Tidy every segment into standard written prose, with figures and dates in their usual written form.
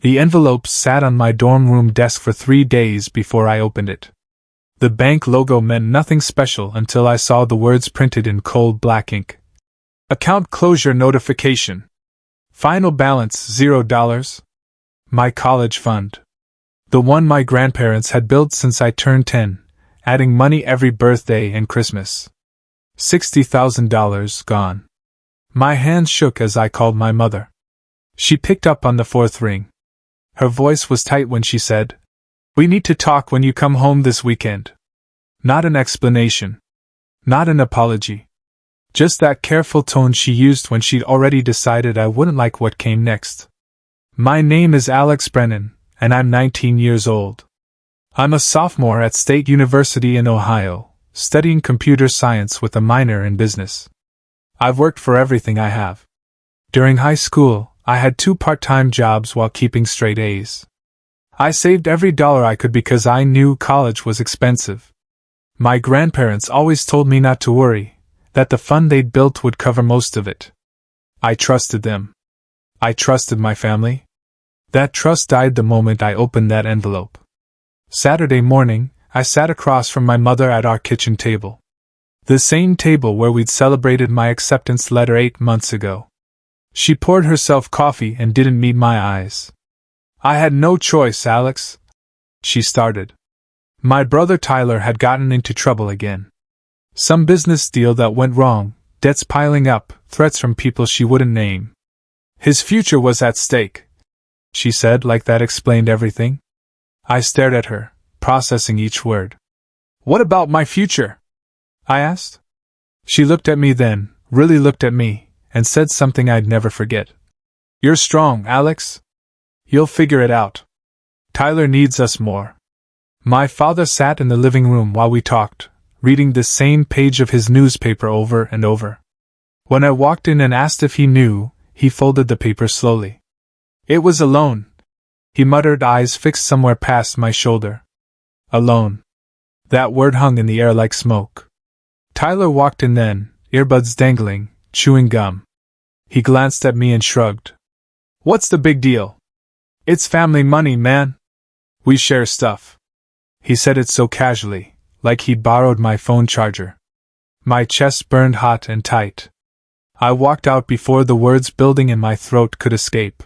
The envelope sat on my dorm room desk for 3 days before I opened it. The bank logo meant nothing special until I saw the words printed in cold black ink. Account closure notification. Final balance $0. My college fund. The one my grandparents had built since I turned 10, adding money every birthday and Christmas. $60,000 gone. My hands shook as I called my mother. She picked up on the 4th ring. Her voice was tight when she said, "We need to talk when you come home this weekend." Not an explanation. Not an apology. Just that careful tone she used when she'd already decided I wouldn't like what came next. My name is Alex Brennan, and I'm 19 years old. I'm a sophomore at State University in Ohio, studying computer science with a minor in business. I've worked for everything I have. During high school, I had 2 part-time jobs while keeping straight A's. I saved every dollar I could because I knew college was expensive. My grandparents always told me not to worry, that the fund they'd built would cover most of it. I trusted them. I trusted my family. That trust died the moment I opened that envelope. Saturday morning, I sat across from my mother at our kitchen table. The same table where we'd celebrated my acceptance letter 8 months ago. She poured herself coffee and didn't meet my eyes. "I had no choice, Alex," she started. My brother Tyler had gotten into trouble again. Some business deal that went wrong, debts piling up, threats from people she wouldn't name. His future was at stake, she said, like that explained everything. I stared at her, processing each word. "What about my future?" I asked. She looked at me then, really looked at me, and said something I'd never forget. "You're strong, Alex. You'll figure it out. Tyler needs us more." My father sat in the living room while we talked, reading the same page of his newspaper over and over. When I walked in and asked if he knew, he folded the paper slowly. "It was a loan," he muttered, eyes fixed somewhere past my shoulder. "Alone." That word hung in the air like smoke. Tyler walked in then, earbuds dangling, chewing gum. He glanced at me and shrugged. "What's the big deal? It's family money, man. We share stuff." He said it so casually, like he'd borrowed my phone charger. My chest burned hot and tight. I walked out before the words building in my throat could escape.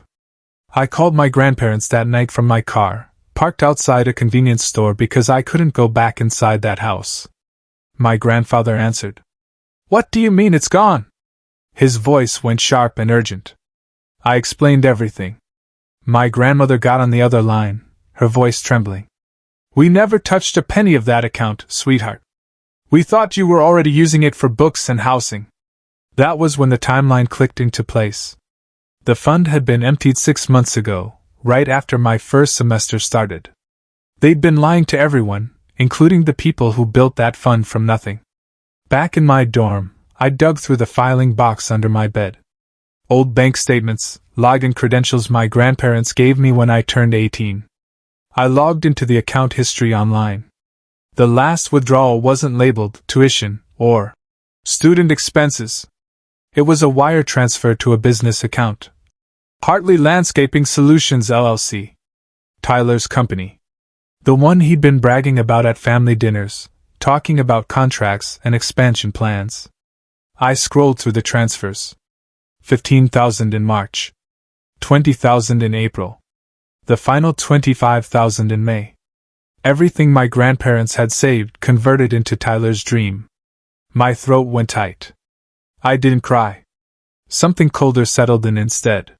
I called my grandparents that night from my car, parked outside a convenience store because I couldn't go back inside that house. My grandfather answered. "What do you mean it's gone?" His voice went sharp and urgent. I explained everything. My grandmother got on the other line, her voice trembling. "We never touched a penny of that account, sweetheart. We thought you were already using it for books and housing." That was when the timeline clicked into place. The fund had been emptied 6 months ago, right after my first semester started. They'd been lying to everyone, including the people who built that fund from nothing. Back in my dorm, I dug through the filing box under my bed. Old bank statements, login credentials my grandparents gave me when I turned 18. I logged into the account history online. The last withdrawal wasn't labeled tuition or student expenses. It was a wire transfer to a business account. Hartley Landscaping Solutions LLC. Tyler's company. The one he'd been bragging about at family dinners, talking about contracts and expansion plans. I scrolled through the transfers. $15,000 in March. $20,000 in April. The final $25,000 in May. Everything my grandparents had saved converted into Tyler's dream. My throat went tight. I didn't cry. Something colder settled in instead.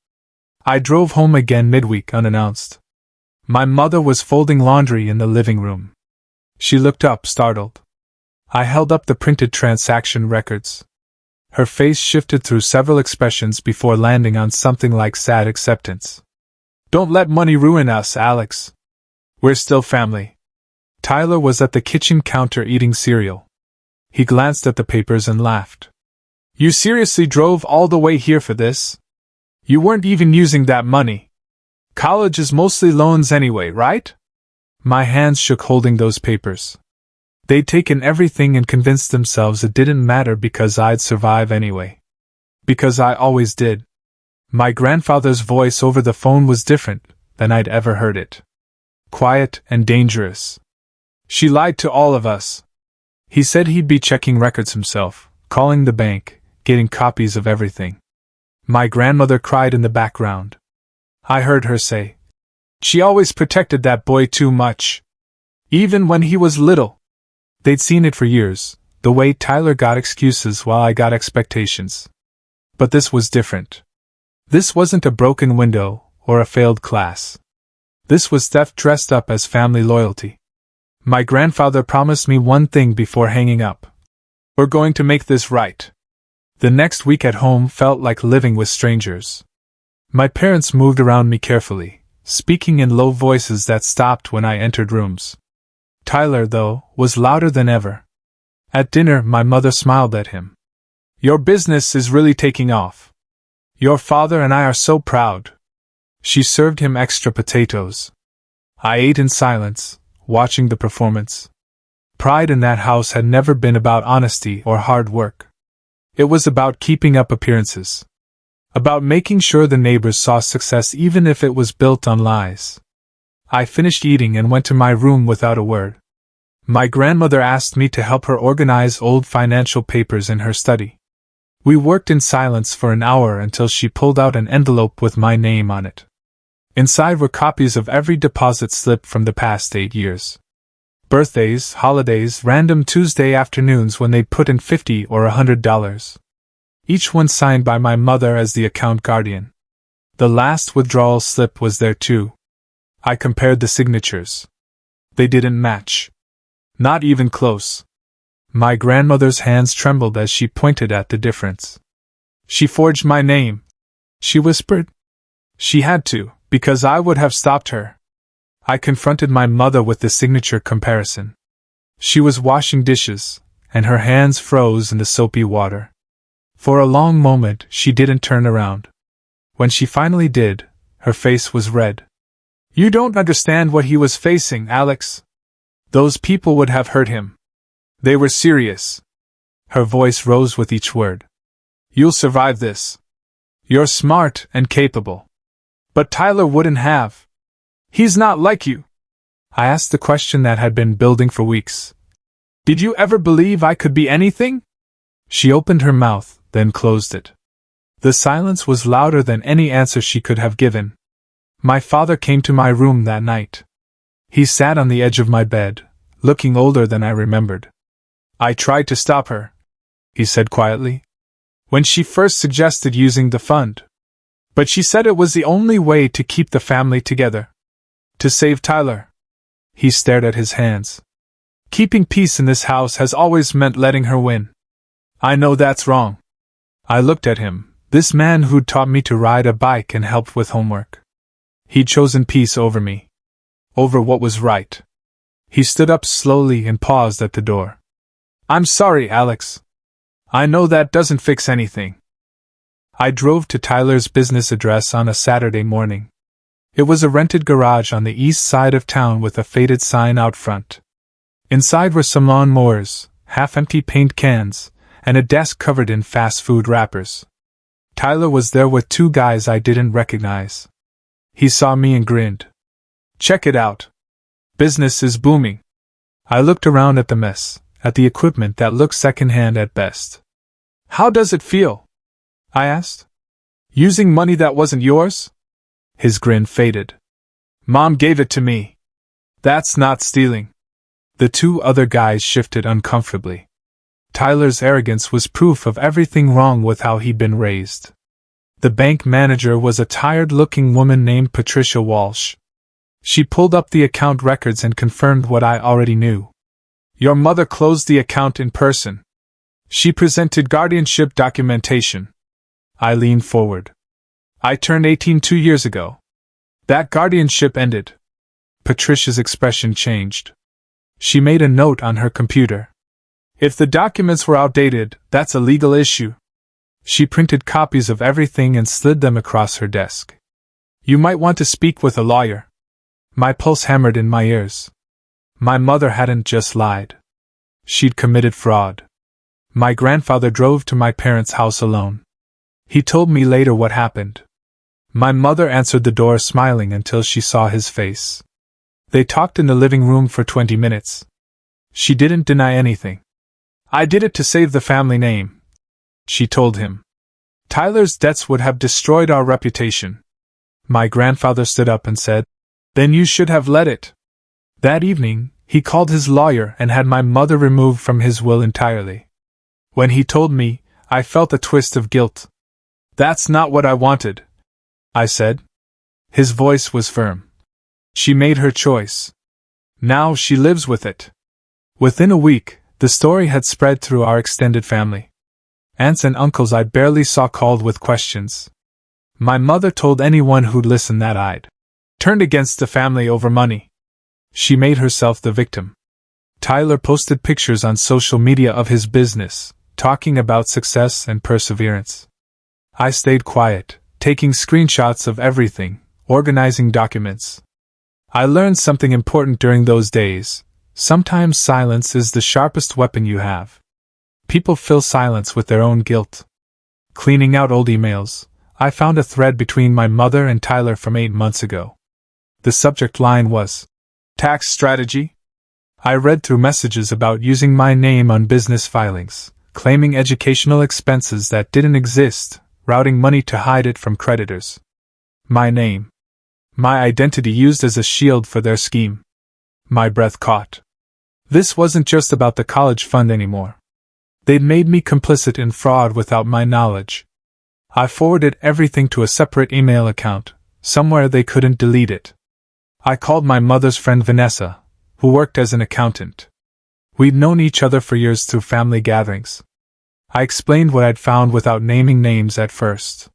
I drove home again midweek unannounced. My mother was folding laundry in the living room. She looked up, startled. I held up the printed transaction records. Her face shifted through several expressions before landing on something like sad acceptance. "Don't let money ruin us, Alex. We're still family." Tyler was at the kitchen counter eating cereal. He glanced at the papers and laughed. "You seriously drove all the way here for this? You weren't even using that money. College is mostly loans anyway, right?" My hands shook holding those papers. They'd taken everything and convinced themselves it didn't matter because I'd survive anyway. Because I always did. My grandfather's voice over the phone was different, than I'd ever heard it. Quiet and dangerous. She lied to all of us. He said he'd be checking records himself, calling the bank, getting copies of everything. My grandmother cried in the background. I heard her say, "She always protected that boy too much. Even when he was little." They'd seen it for years, the way Tyler got excuses while I got expectations. But this was different. This wasn't a broken window or a failed class. This was theft dressed up as family loyalty. My grandfather promised me one thing before hanging up. "We're going to make this right." The next week at home felt like living with strangers. My parents moved around me carefully, speaking in low voices that stopped when I entered rooms. Tyler, though, was louder than ever. At dinner, my mother smiled at him. "Your business is really taking off. Your father and I are so proud." She served him extra potatoes. I ate in silence, watching the performance. Pride in that house had never been about honesty or hard work. It was about keeping up appearances. About making sure the neighbors saw success even if it was built on lies. I finished eating and went to my room without a word. My grandmother asked me to help her organize old financial papers in her study. We worked in silence for an hour until she pulled out an envelope with my name on it. Inside were copies of every deposit slip from the past 8 years. Birthdays, holidays, random Tuesday afternoons when they'd put in $50 or $100. Each one signed by my mother as the account guardian. The last withdrawal slip was there too. I compared the signatures. They didn't match. Not even close. My grandmother's hands trembled as she pointed at the difference. "She forged my name," she whispered. "She had to, because I would have stopped her." I confronted my mother with the signature comparison. She was washing dishes, and her hands froze in the soapy water. For a long moment, she didn't turn around. When she finally did, her face was red. "You don't understand what he was facing, Alex. Those people would have hurt him. They were serious." Her voice rose with each word. "You'll survive this. You're smart and capable. But Tyler wouldn't have. He's not like you." I asked the question that had been building for weeks. "Did you ever believe I could be anything?" She opened her mouth, then closed it. The silence was louder than any answer she could have given. My father came to my room that night. He sat on the edge of my bed, looking older than I remembered. "I tried to stop her," he said quietly, "when she first suggested using the fund. But she said it was the only way to keep the family together. To save Tyler." He stared at his hands. "Keeping peace in this house has always meant letting her win. I know that's wrong." I looked at him, this man who'd taught me to ride a bike and helped with homework. He'd chosen peace over me. Over what was right. He stood up slowly and paused at the door. "I'm sorry, Alex. I know that doesn't fix anything." I drove to Tyler's business address on a Saturday morning. It was a rented garage on the east side of town with a faded sign out front. Inside were some lawn mowers, half-empty paint cans, and a desk covered in fast food wrappers. Tyler was there with 2 guys I didn't recognize. He saw me and grinned. "Check it out. Business is booming." I looked around at the mess, at the equipment that looked secondhand at best. "How does it feel?" I asked. "Using money that wasn't yours?" His grin faded. "Mom gave it to me. That's not stealing." The 2 other guys shifted uncomfortably. Tyler's arrogance was proof of everything wrong with how he'd been raised. The bank manager was a tired-looking woman named Patricia Walsh. She pulled up the account records and confirmed what I already knew. "Your mother closed the account in person. She presented guardianship documentation." I leaned forward. "I turned 18 2 years ago. That guardianship ended." Patricia's expression changed. She made a note on her computer. "If the documents were outdated, that's a legal issue." She printed copies of everything and slid them across her desk. "You might want to speak with a lawyer." My pulse hammered in my ears. My mother hadn't just lied. She'd committed fraud. My grandfather drove to my parents' house alone. He told me later what happened. My mother answered the door smiling until she saw his face. They talked in the living room for 20 minutes. She didn't deny anything. I did it to save the family name, she told him. Tyler's debts would have destroyed our reputation. My grandfather stood up and said, Then you should have let it. That evening, he called his lawyer and had my mother removed from his will entirely. When he told me, I felt a twist of guilt. That's not what I wanted, I said. His voice was firm. She made her choice. Now she lives with it. Within a week, the story had spread through our extended family. Aunts and uncles I barely saw called with questions. My mother told anyone who'd listen that I'd turned against the family over money. She made herself the victim. Tyler posted pictures on social media of his business, talking about success and perseverance. I stayed quiet, taking screenshots of everything, organizing documents. I learned something important during those days. Sometimes silence is the sharpest weapon you have. People fill silence with their own guilt. Cleaning out old emails, I found a thread between my mother and Tyler from 8 months ago. The subject line was, Tax strategy? I read through messages about using my name on business filings, claiming educational expenses that didn't exist, routing money to hide it from creditors. My name. My identity used as a shield for their scheme. My breath caught. This wasn't just about the college fund anymore. They'd made me complicit in fraud without my knowledge. I forwarded everything to a separate email account, somewhere they couldn't delete it. I called my mother's friend Vanessa, who worked as an accountant. We'd known each other for years through family gatherings. I explained what I'd found without naming names at first.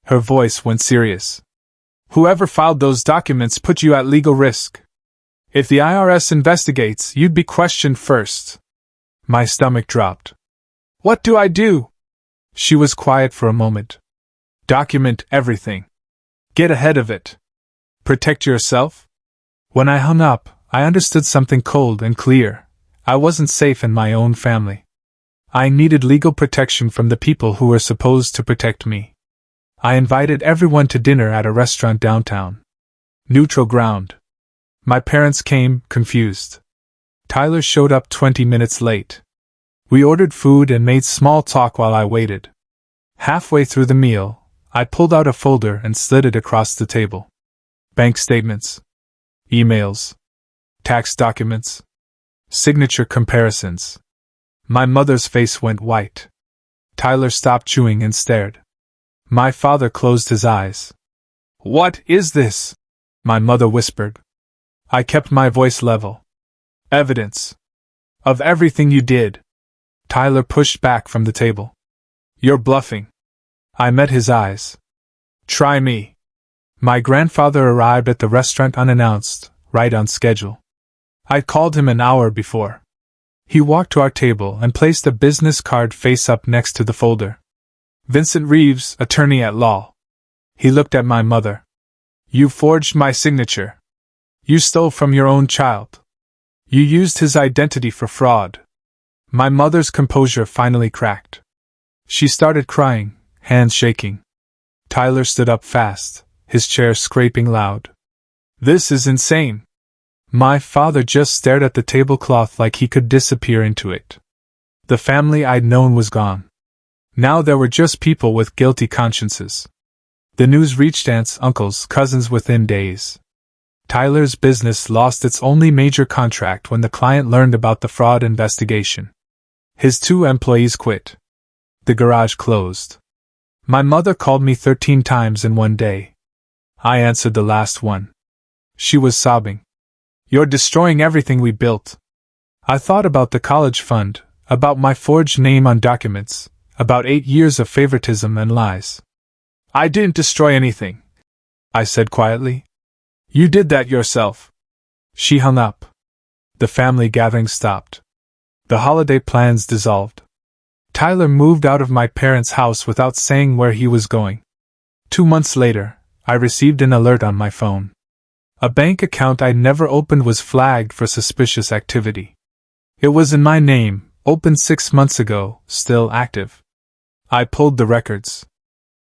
Her voice went serious. Whoever filed those documents put you at legal risk. If the IRS investigates, you'd be questioned first. My stomach dropped. What do I do? She was quiet for a moment. Document everything. Get ahead of it. Protect yourself? When I hung up, I understood something cold and clear. I wasn't safe in my own family. I needed legal protection from the people who were supposed to protect me. I invited everyone to dinner at a restaurant downtown. Neutral ground. My parents came, confused. Tyler showed up 20 minutes late. We ordered food and made small talk while I waited. Halfway through the meal, I pulled out a folder and slid it across the table. Bank statements. Emails. Tax documents. Signature comparisons. My mother's face went white. Tyler stopped chewing and stared. My father closed his eyes. What is this? My mother whispered. I kept my voice level. Evidence. Of everything you did. Tyler pushed back from the table. You're bluffing. I met his eyes. Try me. My grandfather arrived at the restaurant unannounced, right on schedule. I'd called him an hour before. He walked to our table and placed a business card face up next to the folder. Vincent Reeves, attorney at law. He looked at my mother. You forged my signature. You stole from your own child. You used his identity for fraud. My mother's composure finally cracked. She started crying, hands shaking. Tyler stood up fast, his chair scraping loud. This is insane. My father just stared at the tablecloth like he could disappear into it. The family I'd known was gone. Now there were just people with guilty consciences. The news reached aunts, uncles, cousins within days. Tyler's business lost its only major contract when the client learned about the fraud investigation. His 2 employees quit. The garage closed. My mother called me 13 times in one day. I answered the last one. She was sobbing. You're destroying everything we built. I thought about the college fund, about my forged name on documents, about 8 years of favoritism and lies. I didn't destroy anything, I said quietly. You did that yourself. She hung up. The family gathering stopped. The holiday plans dissolved. Tyler moved out of my parents' house without saying where he was going. 2 months later, I received an alert on my phone. A bank account I'd never opened was flagged for suspicious activity. It was in my name, opened 6 months ago, still active. I pulled the records.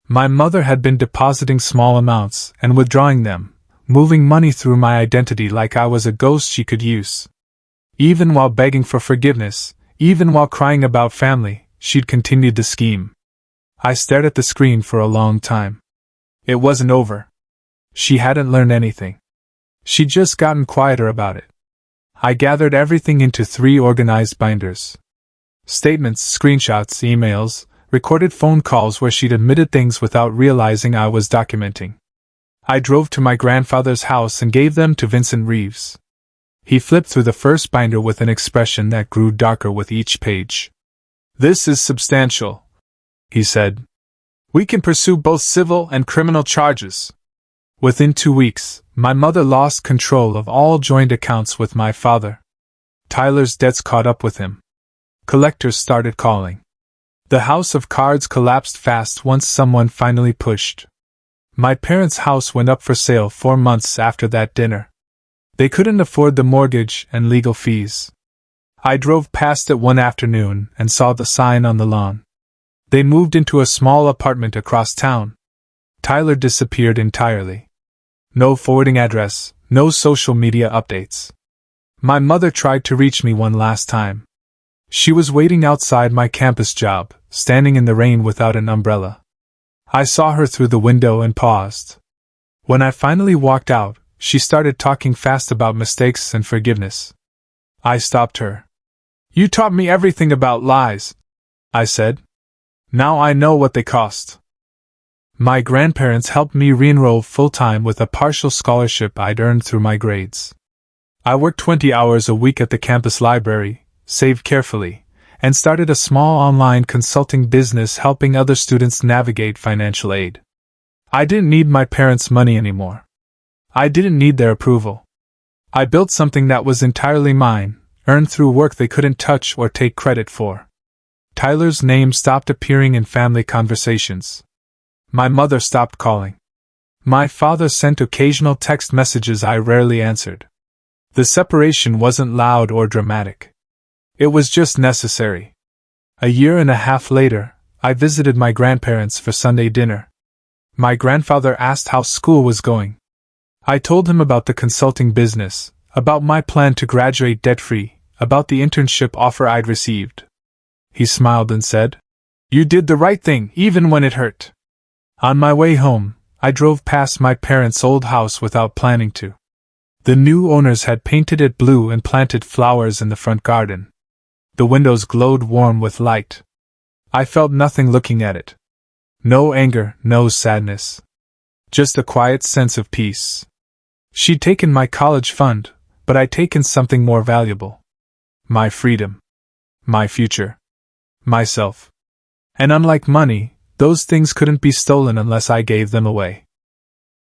My mother had been depositing small amounts and withdrawing them, moving money through my identity like I was a ghost she could use. Even while begging for forgiveness, even while crying about family, she'd continued the scheme. I stared at the screen for a long time. It wasn't over. She hadn't learned anything. She'd just gotten quieter about it. I gathered everything into 3 organized binders. Statements, screenshots, emails, recorded phone calls where she'd admitted things without realizing I was documenting. I drove to my grandfather's house and gave them to Vincent Reeves. He flipped through the first binder with an expression that grew darker with each page. "This is substantial," he said. "We can pursue both civil and criminal charges." Within 2 weeks, my mother lost control of all joint accounts with my father. Tyler's debts caught up with him. Collectors started calling. The house of cards collapsed fast once someone finally pushed. My parents' house went up for sale 4 months after that dinner. They couldn't afford the mortgage and legal fees. I drove past it one afternoon and saw the sign on the lawn. They moved into a small apartment across town. Tyler disappeared entirely. No forwarding address, no social media updates. My mother tried to reach me one last time. She was waiting outside my campus job, standing in the rain without an umbrella. I saw her through the window and paused. When I finally walked out, she started talking fast about mistakes and forgiveness. I stopped her. "You taught me everything about lies," I said. "Now I know what they cost." My grandparents helped me re-enroll full-time with a partial scholarship I'd earned through my grades. I worked 20 hours a week at the campus library, saved carefully, and started a small online consulting business helping other students navigate financial aid. I didn't need my parents' money anymore. I didn't need their approval. I built something that was entirely mine, earned through work they couldn't touch or take credit for. Tyler's name stopped appearing in family conversations. My mother stopped calling. My father sent occasional text messages I rarely answered. The separation wasn't loud or dramatic. It was just necessary. A year and a half later, I visited my grandparents for Sunday dinner. My grandfather asked how school was going. I told him about the consulting business, about my plan to graduate debt-free, about the internship offer I'd received. He smiled and said, "You did the right thing, even when it hurt." On my way home, I drove past my parents' old house without planning to. The new owners had painted it blue and planted flowers in the front garden. The windows glowed warm with light. I felt nothing looking at it. No anger, no sadness. Just a quiet sense of peace. She'd taken my college fund, but I'd taken something more valuable. My freedom. My future. Myself. And unlike money, those things couldn't be stolen unless I gave them away.